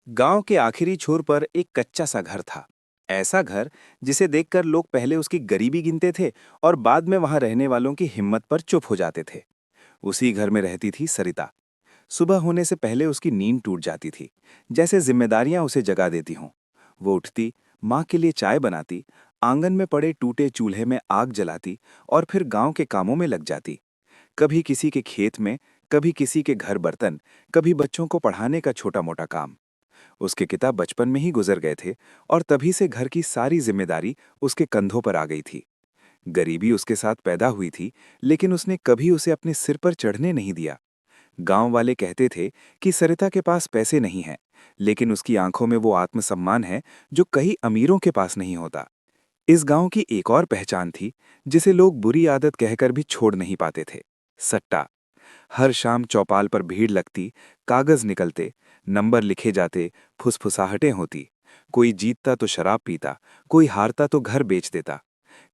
गांव के आखिरी छोर पर एक कच्चा सा घर था। ऐसा घर जिसे देखकर लोग पहले उसकी गरीबी गिनते थे और बाद में वहां रहने वालों की हिम्मत पर चुप हो जाते थे। उसी घर में रहती थी सरिता। सुबह होने से पहले उसकी नींद टूट जाती थी, जैसे जिम्मेदारियां उसे जगा देती हों। वो उठती, माँ के लिए चाय बनाती, आंगन में पड़े टूटे चूल्हे में आग जलाती और फिर गांव के कामों में लग जाती। कभी किसी के खेत में, कभी किसी के घर बर्तन, कभी बच्चों को पढ़ाने का छोटा मोटा काम। उसके पिता बचपन में ही गुजर गए थे और तभी से घर की सारी जिम्मेदारी उसके कंधों पर आ गई थी। गरीबी उसके साथ पैदा हुई थी, लेकिन उसने कभी उसे अपने सिर पर चढ़ने नहीं दिया। गांव वाले कहते थे कि सरिता के पास पैसे नहीं हैं, लेकिन उसकी आंखों में वो आत्मसम्मान है जो कई अमीरों के पास नहीं होता। इस गांव की एक और पहचान थी, जिसे लोग बुरी आदत कहकर भी छोड़ नहीं पाते थे। सट्टा। हर शाम चौपाल पर भीड़ लगती, कागज निकलते, नंबर लिखे जाते, फुसफुसाहटें होती। कोई जीतता तो शराब पीता, कोई हारता तो घर बेच देता।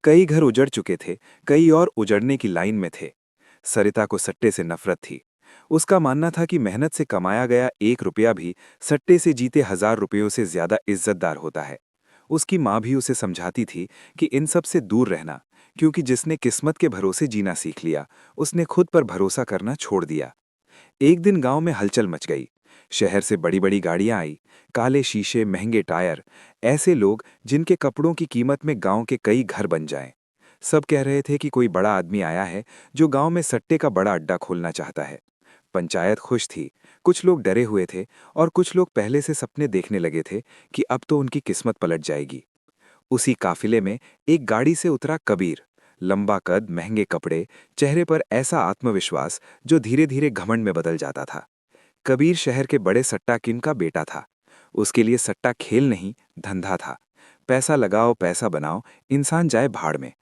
कई घर उजड़ चुके थे, कई और उजड़ने की लाइन में थे। सरिता को सट्टे से नफरत थी। उसका मानना था कि मेहनत से कमाया गया 1 रुपया भी सट्टे से जीते 1000 रुपयों से ज्यादा इज्जतदार होता है। उसकी माँ भी उसे समझाती थी कि इन सब से दूर रहना, क्योंकि जिसने किस्मत के भरोसे जीना सीख लिया, उसने खुद पर भरोसा करना छोड़ दिया। एक दिन गांव में हलचल मच गई। शहर से बड़ी बड़ी गाड़ियां आई, काले शीशे, महंगे टायर, ऐसे लोग जिनके कपड़ों की कीमत में गांव के कई घर बन जाएं। सब कह रहे थे कि कोई बड़ा आदमी आया है जो गांव में सट्टे का बड़ा अड्डा खोलना चाहता है। पंचायत खुश थी। कुछ लोग डरे हुए थे और कुछ लोग पहले से सपने देखने लगे थे कि अब तो उनकी किस्मत पलट जाएगी। उसी काफिले में एक गाड़ी से उतरा कबीर। लंबा कद, महंगे कपड़े, चेहरे पर ऐसा आत्मविश्वास जो धीरे धीरे घमंड में बदल जाता था। कबीर शहर के बड़े सट्टाकिन का बेटा था। उसके लिए सट्टा खेल नहीं, धंधा था। पैसा लगाओ, पैसा बनाओ, इंसान जाए भाड़ में।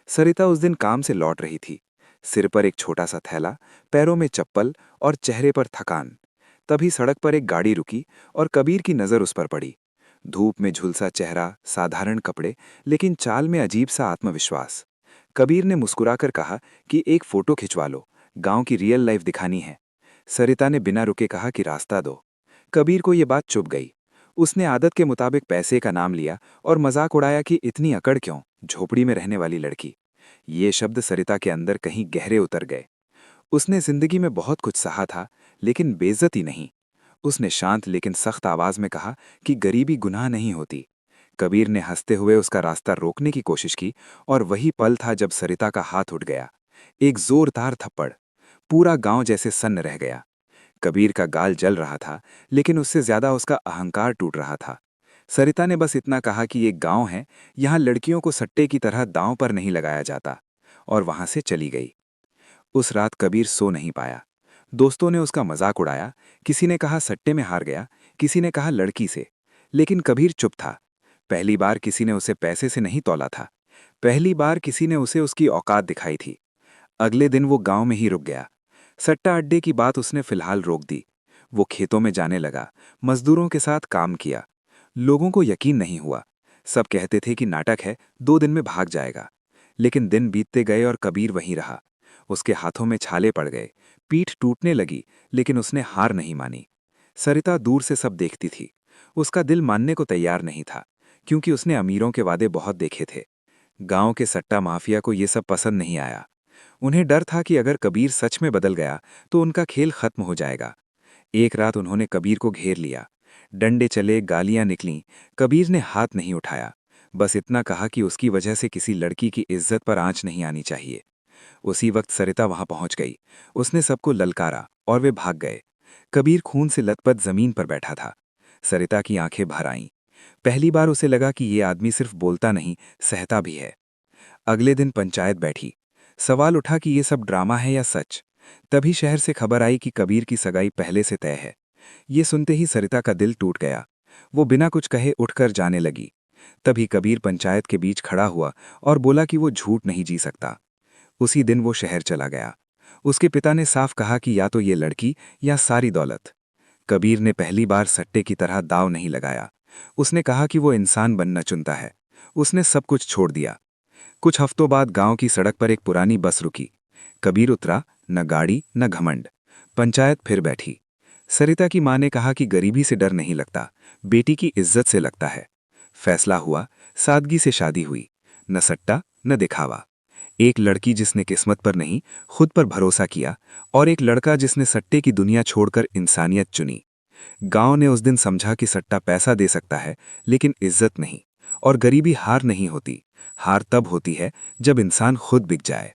सरिता उस दिन काम से लौट रही थी। सिर पर एक छोटा सा थैला, पैरों में चप्पल और चेहरे पर थकान। तभी सड़क पर एक गाड़ी रुकी और कबीर की नजर उस पर पड़ी। धूप में झुलसा चेहरा, साधारण कपड़े, लेकिन चाल में अजीब सा आत्मविश्वास। कबीर ने मुस्कुराकर कहा कि एक फोटो खिंचवा लो, गांव की रियल लाइफ दिखानी है। सरिता ने बिना रुके कहा कि रास्ता दो। कबीर को ये बात चुभ गई। उसने आदत के मुताबिक पैसे का नाम लिया और मजाक उड़ाया कि इतनी अकड़ क्यों, झोपड़ी में रहने वाली लड़की। ये शब्द सरिता के अंदर कहीं गहरे उतर गए। उसने जिंदगी में बहुत कुछ सहा था, लेकिन बेइज्जती नहीं। उसने शांत लेकिन सख्त आवाज में कहा कि गरीबी गुनाह नहीं होती। कबीर ने हंसते हुए उसका रास्ता रोकने की कोशिश की और वही पल था जब सरिता का हाथ उठ गया। एक जोरदार थप्पड़। पूरा गांव जैसे सन्न रह गया। कबीर का गाल जल रहा था, लेकिन उससे ज्यादा उसका अहंकार टूट रहा था। सरिता ने बस इतना कहा कि ये गांव है, यहाँ लड़कियों को सट्टे की तरह दांव पर नहीं लगाया जाता, और वहां से चली गई। उस रात कबीर सो नहीं पाया। दोस्तों ने उसका मजाक उड़ाया। किसी ने कहा सट्टे में हार गया, किसी ने कहा लड़की से। लेकिन कबीर चुप था। पहली बार किसी ने उसे पैसे से नहीं तौला था। पहली बार किसी ने उसे उसकी औकात दिखाई थी। अगले दिन वो गांव में ही रुक गया। सट्टा अड्डे की बात उसने फिलहाल रोक दी। वो खेतों में जाने लगा, मजदूरों के साथ काम किया। लोगों को यकीन नहीं हुआ। सब कहते थे कि नाटक है, 2 दिन में भाग जाएगा। लेकिन दिन बीतते गए और कबीर वहीं रहा। उसके हाथों में छाले पड़ गए, पीठ टूटने लगी, लेकिन उसने हार नहीं मानी। सरिता दूर से सब देखती थी। उसका दिल मानने को तैयार नहीं था, क्योंकि उसने अमीरों के वादे बहुत देखे थे। गांव के सट्टा माफिया को ये सब पसंद नहीं आया। उन्हें डर था कि अगर कबीर सच में बदल गया तो उनका खेल खत्म हो जाएगा। एक रात उन्होंने कबीर को घेर लिया। डंडे चले, गालियां निकलीं। कबीर ने हाथ नहीं उठाया, बस इतना कहा कि उसकी वजह से किसी लड़की की इज्जत पर आंच नहीं आनी चाहिए। उसी वक्त सरिता वहां पहुंच गई। उसने सबको ललकारा और वे भाग गए। कबीर खून से लथपथ जमीन पर बैठा था। सरिता की आंखें भर आईं। पहली बार उसे लगा कि ये आदमी सिर्फ बोलता नहीं, सहता भी है। अगले दिन पंचायत बैठी। सवाल उठा कि ये सब ड्रामा है या सच। तभी शहर से खबर आई कि कबीर की सगाई पहले से तय है। ये सुनते ही सरिता का दिल टूट गया। वो बिना कुछ कहे उठकर जाने लगी। तभी कबीर पंचायत के बीच खड़ा हुआ और बोला कि वो झूठ नहीं जी सकता। उसी दिन वो शहर चला गया। उसके पिता ने साफ कहा कि या तो ये लड़की या सारी दौलत। कबीर ने पहली बार सट्टे की तरह दाव नहीं लगाया। उसने कहा कि वो इंसान बनना चुनता है। उसने सब कुछ छोड़ दिया। कुछ हफ्तों बाद गांव की सड़क पर एक पुरानी बस रुकी। कबीर उतरा, न गाड़ी न घमंड। पंचायत फिर बैठी। सरिता की मां ने कहा कि गरीबी से डर नहीं लगता, बेटी की इज्जत से लगता है। फैसला हुआ, सादगी से शादी हुई, न सट्टा न दिखावा। एक लड़की जिसने किस्मत पर नहीं, खुद पर भरोसा किया, और एक लड़का जिसने सट्टे की दुनिया छोड़कर इंसानियत चुनी। गांव ने उस दिन समझा कि सट्टा पैसा दे सकता है, लेकिन इज्जत नहीं। और गरीबी हार नहीं होती, हार तब होती है जब इंसान खुद बिक जाए।